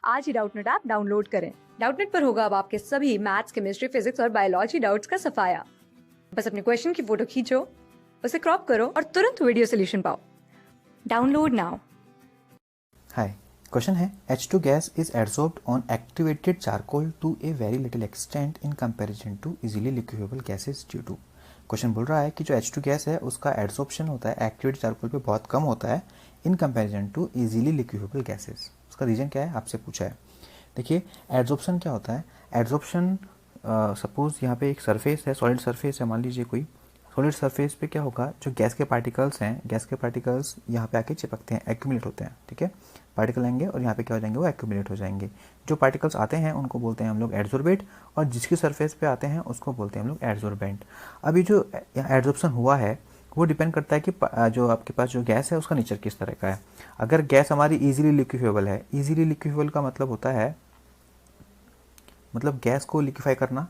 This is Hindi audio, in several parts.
आज ही डाउटनेट ऐप डाउनलोड करें। डाउटनेट पर होगा अब आपके सभी मैथ्स, केमिस्ट्री, फिजिक्स और बायोलॉजी डाउट्स का सफाया। बस अपने क्वेश्चन की फोटो खींचो, उसे क्रॉप करो और तुरंत वीडियो सोल्यूशन पाओ। Download now. हाय, क्वेश्चन है H2 gas is absorbed on activated charcoal to a very little extent in comparison to easily liquefiable gases due to. Question बोल रहा है कि जो H2 गैस है उसका एब्सॉर्प्शन होता है एक्टिवेटेड चारकोल पे बहुत कम होता है in comparison to easily liquefiable gases. उसका रीजन क्या है आपसे पूछा है। देखिए, एब्सॉर्प्शन क्या होता है। एब्सॉर्प्शन सपोज यहाँ पे एक सरफेस है, सॉलिड सरफेस है, मान लीजिए कोई सॉलिड सरफेस पे क्या होगा, जो गैस के पार्टिकल्स हैं, गैस के पार्टिकल्स यहाँ पे आके चिपकते हैं, एक्यूमुलेट होते हैं। ठीक है, पार्टिकल आएंगे और यहाँ पे क्या हो जाएंगे, वो एक्यूमुलेट हो जाएंगे। जो पार्टिकल्स आते हैं उनको बोलते हैं हम लोग एडसोर्बेट, और जिसकी सरफेस पे आते हैं उसको बोलते हैं हम लोग एडसोर्बेंट। अभी जो एडसोर्प्शन हुआ है वो डिपेंड करता है कि जो आपके पास जो गैस है उसका नेचर किस तरह का है। अगर गैस हमारी ईजिली लिक्विफेबल है, ईजिली लिक्विफेबल का मतलब होता है, मतलब गैस को लिक्विफाई करना,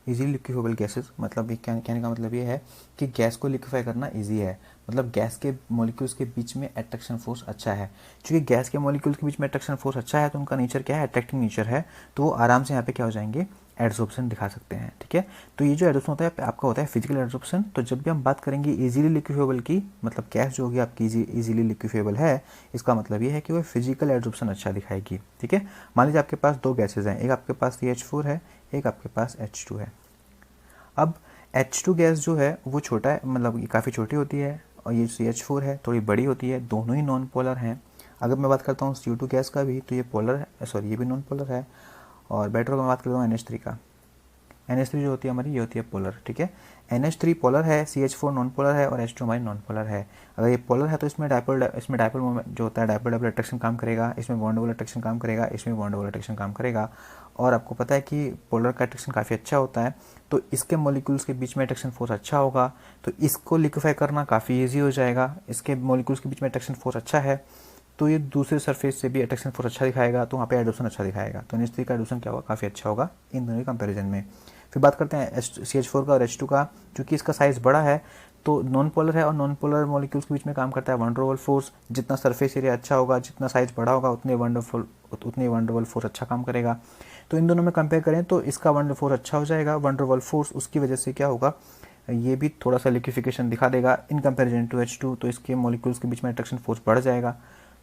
इजीली लिक्विफेबल गैसेस, मतलब ये कहने का मतलब ये है कि गैस को लिक्विफाई करना इजी है, मतलब गैस के मॉलिक्यूल्स के बीच में अट्रैक्शन फोर्स अच्छा है। क्योंकि गैस के मॉलिक्यूल्स के बीच में अट्रैक्शन फोर्स अच्छा है तो उनका नेचर क्या है, अट्रैक्टिंग नेचर है, तो वो आराम से यहाँ पे क्या हो जाएंगे, एडसॉर्प्शन दिखा सकते हैं। ठीक है, तो ये जो एडसॉर्प्शन होता है आपका होता है फिजिकल एडसॉर्प्शन। तो जब भी हम बात करेंगे इजीली लिक्विफेबल की, मतलब गैस जो होगी आपकी इजीली लिक्विफेबल है, इसका मतलब ये है कि वो फिजिकल एडसॉर्प्शन अच्छा दिखाएगी। ठीक है, मान लीजिए आपके पास दो गैसेज हैं, एक आपके पास CH4 है, एक आपके पास H2 है। अब H2 गैस जो है वो छोटा है, मतलब ये काफ़ी छोटी होती है, और ये CH4 है थोड़ी बड़ी होती है, दोनों ही नॉन पोलर हैं। अगर मैं बात करता हूँ CO2 गैस का भी, तो ये पोलर है, सॉरी ये भी नॉन पोलर है। और बेटर मैं बात करता हूँ NH3 का, NH3 जो होती है हमारी, ये होती है पोलर। ठीक है, NH3 पोलर है, CH4 नॉन पोलर है और H2 हमारी नॉन पोलर है। अगर ये पोलर है तो इसमें डायपोल मोमेंट जो होता है, डायपोल डबल अट्रैक्शन काम करेगा, इसमें बॉन्ड डबल अट्रैक्शन काम करेगा, इसमें बॉन्ड डबल अट्रैक्शन काम करेगा। और आपको पता है कि पोलर का अट्रैक्शन काफ़ी अच्छा होता है, तो इसके मॉलिक्यूल्स के बीच में अट्रैक्शन फोर्स अच्छा होगा, तो इसको लिक्विफाई करना काफ़ी ईजी हो जाएगा। इसके मॉलिक्यूल्स के बीच में अट्रैक्शन फोर्स अच्छा है तो ये दूसरे सरफेस से भी अट्रैक्शन फोर्स अच्छा दिखाएगा, तो वहाँ पे एडोशन अच्छा दिखाएगा। तो NH3 का एडोशन क्या होगा, काफ़ी अच्छा होगा इन दोनों के कंपैरिजन में। फिर बात करते हैं CH4 का और H2 का। क्योंकि इसका साइज़ बड़ा है तो नॉन पोलर है, और नॉन पोलर मॉलिक्यूल्स के बीच में काम करता है वन डर वाल फोर्स। जितना सरफेस एरिया अच्छा होगा, जितना साइज़ बड़ा होगा, उतनी वन डर वाल फोर्स अच्छा काम करेगा। तो इन दोनों में कंपेयर करें तो इसका वन डर फोर्स अच्छा हो जाएगा, वन डर वाल फोर्स, उसकी वजह से क्या होगा, ये भी थोड़ा सा लिक्विफिकेशन दिखा देगा इन कंपेरिजन टू H2, तो इसके मॉलिक्यूल्स के बीच में अट्रैक्शन फोर्स बढ़ जाएगा,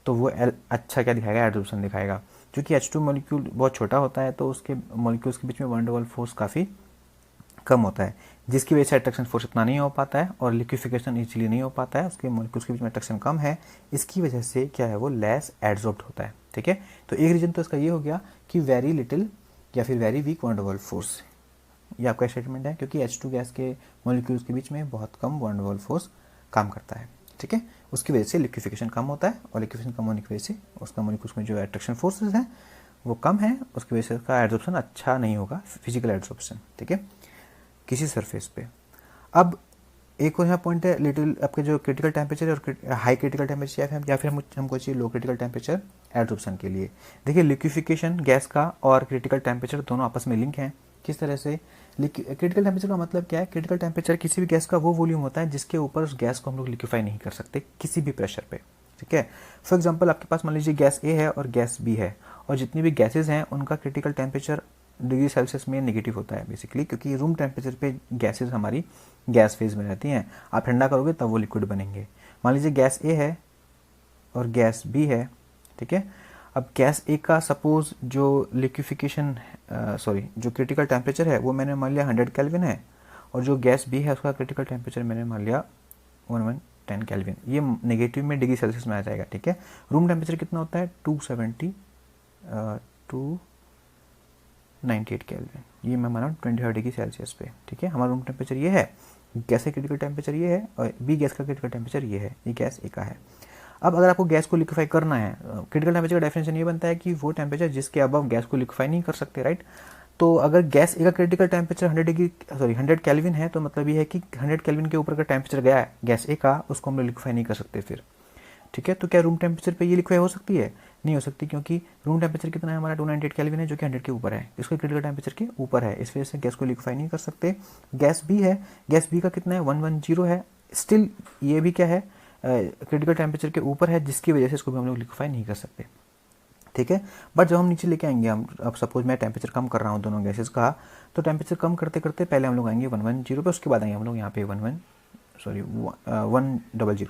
तो वो अच्छा क्या दिखाएगा, एडसॉर्प्शन दिखाएगा। क्योंकि H2 मॉलिक्यूल बहुत छोटा होता है तो उसके मॉलिक्यूल्स के बीच में वन डर वाल फोर्स काफ़ी कम होता है, जिसकी वजह से अट्रैक्शन फोर्स इतना नहीं हो पाता है और लिक्विफिकेशन इजीली नहीं हो पाता है, उसके मॉलिक्यूल्स के बीच में अट्रैक्शन कम है, इसकी वजह से क्या है, वो लेस एडसॉर्ब्ड होता है। ठीक है, तो एक रीजन तो इसका ये हो गया कि वेरी लिटिल या फिर वेरी वीक वन डर वाल फोर्स, ये आपका स्टेटमेंट है, क्योंकि H2 गैस के मॉलिक्यूल्स के बीच में बहुत कम वन डर वाल फोर्स काम करता है। ठीक है, उसकी वजह से लिक्विफिकेशन कम होता है, और लिक्विफिकेशन कम होने की वजह से उसका मॉलिक्यूल्स में जो अट्रैक्शन फोर्सेस हैं वो कम है, उसकी वजह से उसका एडसॉर्प्शन अच्छा नहीं होगा, फिजिकल एडसॉर्प्शन। ठीक है, किसी सरफेस पे। अब एक और यहाँ पॉइंट है, लिटिल आपके जो क्रिटिकल टेम्परेचर है और हाई क्रिटिकल टेम्परेचर या फिर हमको चाहिए लो क्रिटिकल टेम्परेचर एडसॉर्प्शन के लिए। देखिए, लिक्विफिकेशन गैस का और क्रिटिकल टेम्परेचर दोनों आपस में लिंक हैं। किस तरह से, क्रिटिकल टेम्परेचर का मतलब क्या है, क्रिटिकल टेम्परेचर किसी भी गैस का वो वॉल्यूम होता है जिसके ऊपर उस गैस को हम लोग लिक्विफाई नहीं कर सकते किसी भी प्रेशर पे। ठीक है, फॉर एग्जांपल आपके पास मान लीजिए गैस A है और गैस B है, और जितनी भी गैसेज हैं उनका क्रिटिकल टेम्परेचर डिग्री सेल्सियस में नेगेटिव होता है बेसिकली, क्योंकि रूम टेम्परेचर पे गैसेज हमारी गैस फेज में रहती हैं, आप ठंडा करोगे तब वो लिक्विड बनेंगे। मान लीजिए गैस A है और गैस B है। ठीक है, अब गैस A का सपोज जो लिक्विफिकेशन जो क्रिटिकल टेम्परेचर है वो मैंने मान लिया 100 केल्विन है, और जो गैस B है उसका क्रिटिकल टेम्परेचर मैंने मान लिया 1110 केल्विन, ये नेगेटिव में डिग्री सेल्सियस में आ जाएगा। ठीक है, रूम टेम्परेचर कितना होता है, 298 केल्विन, ये मैं माना 25 डिग्री सेल्सियस पे। ठीक है, हमारा रूम टेम्परेचर ये है, गैस का क्रिटिकल टेम्परेचर ये है, और B गैस का क्रिटिकल टेम्परेचर ये है, ये गैस A का है। अब अगर आपको गैस को लिक्विफाई करना है, क्रिटिकल टेम्परेचर का डेफिनेशन ये बनता है कि वो टेम्परेचर जिसके अबव गैस को लिक्विफाई नहीं कर सकते, राइट। तो अगर गैस A का क्रिटिकल टेम्परेचर 100 केल्विन है, तो मतलब ये है कि 100 केल्विन के ऊपर का टेम्परेचर गया है गैस A का, उसको हम लोग लिक्विफाई नहीं कर सकते फिर। ठीक है, तो क्या रूम टेम्परेचर पे ये लिक्विफाई हो सकती है, नहीं हो सकती, क्योंकि रूम टेम्परेचर कितना है हमारा 298 केल्विन है, जो कि 100 के ऊपर है, इसका क्रिटिकल टेम्परेचर के ऊपर है, इस वजह से गैस को लिक्विफाई नहीं कर सकते। गैस B है, गैस B का कितना है 110 है, स्टिल ये भी क्या है, क्रिटिकल टेम्परेचर के ऊपर है, जिसकी वजह से इसको भी हम लोग लिक्विफाई नहीं कर सकते, ठीक है। बट जब हम नीचे लेके आएंगे, हम अब सपोज मैं टेम्परेचर कम कर रहा हूँ दोनों गैसेस का, तो टेम्परेचर कम करते करते पहले हम लोग आएंगे 110 पे, उसके बाद आएंगे हम लोग यहाँ पे 100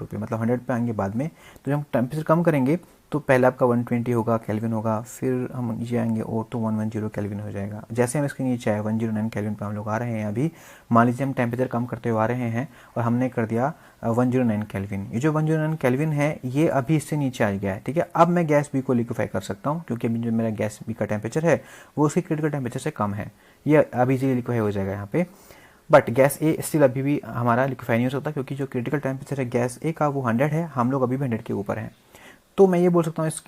पे, मतलब 100 पे आएंगे बाद में। तो जब हम टेम्परेचर कम करेंगे तो पहले आपका 120 होगा, केल्विन होगा, फिर हम नीचे आएंगे और तो 110 केल्विन हो जाएगा। जैसे हम इसके नीचे आए 109 केल्विन पे हम लोग आ रहे हैं अभी, मान लीजिए हम टेम्परेचर कम करते हुए आ रहे हैं और हमने कर दिया 109 केल्विन। ये जो 109 केल्विन है ये अभी इससे नीचे आ गया है, ठीक है। अब मैं गैस बी को लिक्विफाई कर सकता हूँ, क्योंकि अभी जो मेरा गैस बी का टेम्परेचर है वो उसके क्रिटिकल टेम्परेचर से कम है, ये अभी इजीली लिक्विफाई हो जाएगा यहाँ पे। बट गैस ए स्टिल अभी भी हमारा लिक्विफाई नहीं हो सकता, क्योंकि जो क्रिटिकल टेम्परेचर है गैस ए का वो 100 है, हम लोग अभी भी 100 के ऊपर हैं। तो मैं ये बोल सकता हूँ इस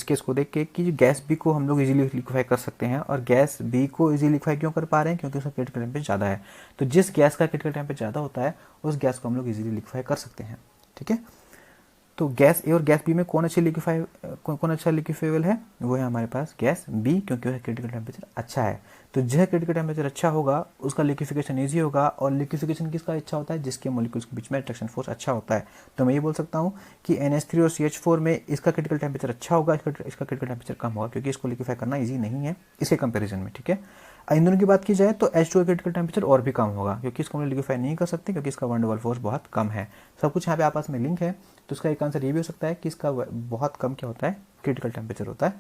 केस को देख के कि गैस बी को हम लोग इजीली लिक्विफाई कर सकते हैं। और गैस बी को इजीली लिक्विफाई क्यों कर पा रहे हैं? क्योंकि उसका क्रिटिकल टेम्परेचर ज़्यादा है। तो जिस गैस का क्रिटिकल टेम्परेचर ज़्यादा होता है उस गैस को हम लोग इजीली लिक्विफाई कर सकते हैं, ठीक है। तो गैस ए और गैस बी में कौन अच्छा लिक्विफाइबल है? वो है हमारे पास गैस बी, क्योंकि उसका क्रिटिकल टेम्परेचर अच्छा है। तो जो क्रिटिकल टेम्परेचर अच्छा होगा उसका लिक्विफिकेशन ईजी होगा, और लिक्विफिकेशन किसका अच्छा होता है? जिसके मॉलिक्यूल्स के बीच में अट्रैक्शन फोर्स अच्छा होता है। तो मैं ये बोल सकता हूँ कि NH3 और CH4 में इसका क्रिटिकल टेम्परेचर अच्छा होगा, इसका क्रिटिकल टेम्परेचर कम होगा, क्योंकि इसको लिक्विफाई करना ईजी नहीं है इसके कंपेरिजन में, ठीक है। इन दोनों की बात की जाए तो H2 का क्रिटिकल टेम्परेचर और भी कम होगा, क्योंकि इसको हम लिक्विफाई नहीं कर सकते, क्योंकि इसका वन डबल फोर्स बहुत कम है। सब कुछ यहाँ पे आपस में लिंक है। तो इसका एक आंसर ये भी हो सकता है कि इसका बहुत कम क्या होता है? क्रिटिकल टेम्परेचर होता है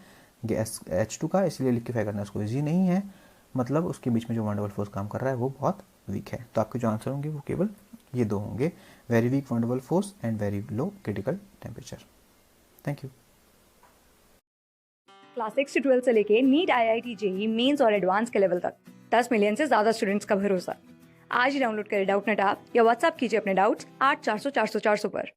गैस H2 का, इसलिए लिक्विफाई करना उसको ईजी नहीं है, मतलब उसके बीच में जो वन डबल फोर्स काम कर रहा है वो बहुत वीक है। तो आपके जो आंसर होंगे वो केवल ये दो होंगे, very weak one double force and very low critical temperature. Thank you. Class 6 से 12 से लेके नीट, IIT, JEE मेंस और एडवांस के लेवल तक 10 मिलियन से ज्यादा स्टूडेंट्स का भरोसा। आज ही डाउनलोड करें डाउटनेट ऐप या व्हाट्सएप कीजिए अपने डाउट्स 8400 400 400 पर।